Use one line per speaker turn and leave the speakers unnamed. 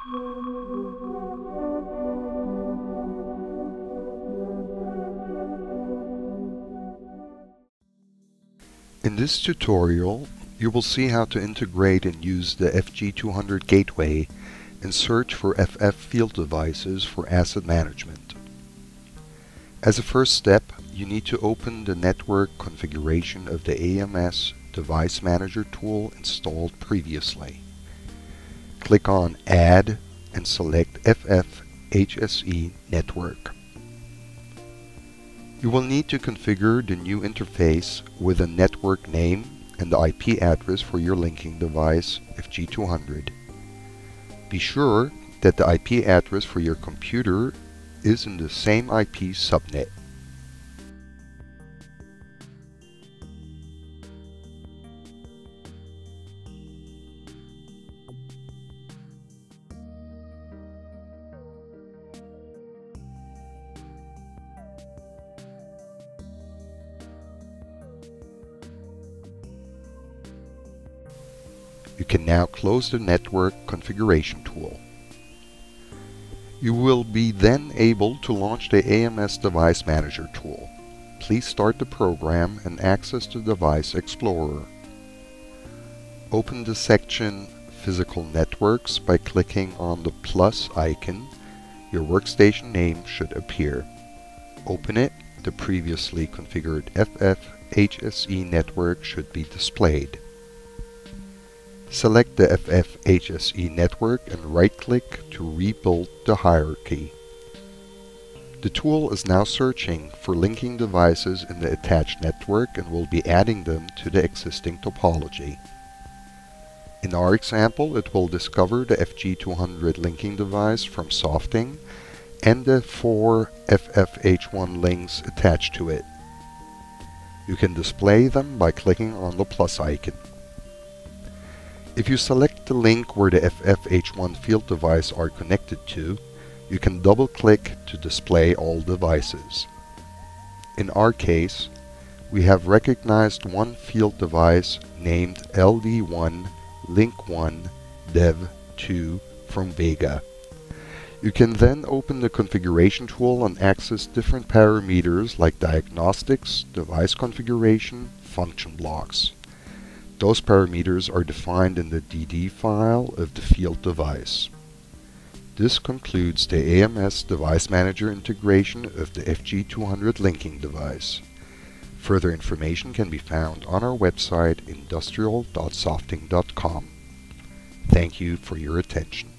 In this tutorial, you will see how to integrate and use the FG-200 gateway and search for FF field devices for asset management. As a first step, you need to open the network configuration of the AMS Device Manager tool installed previously. Click on Add and select FF HSE Network. You will need to configure the new interface with a network name and the IP address for your linking device, FG-200. Be sure that the IP address for your computer is in the same IP subnet. You can now close the network configuration tool. You will be then able to launch the AMS Device Manager tool. Please start the program and access the Device Explorer. Open the section Physical Networks by clicking on the plus icon. Your workstation name should appear. Open it. The previously configured FF HSE network should be displayed. Select the FF HSE network and right-click to rebuild the hierarchy. The tool is now searching for linking devices in the attached network and will be adding them to the existing topology. In our example, it will discover the FG-200 linking device from Softing and the 4 FFH1 links attached to it. You can display them by clicking on the plus icon. If you select the link where the FFH1 field device are connected to, you can double-click to display all devices. In our case, we have recognized one field device named LD1 Link1 Dev2 from Vega. You can then open the configuration tool and access different parameters like diagnostics, device configuration, function blocks. Those parameters are defined in the DD file of the field device. This concludes the AMS Device Manager integration of the FG-200 linking device. Further information can be found on our website industrial.softing.com. Thank you for your attention.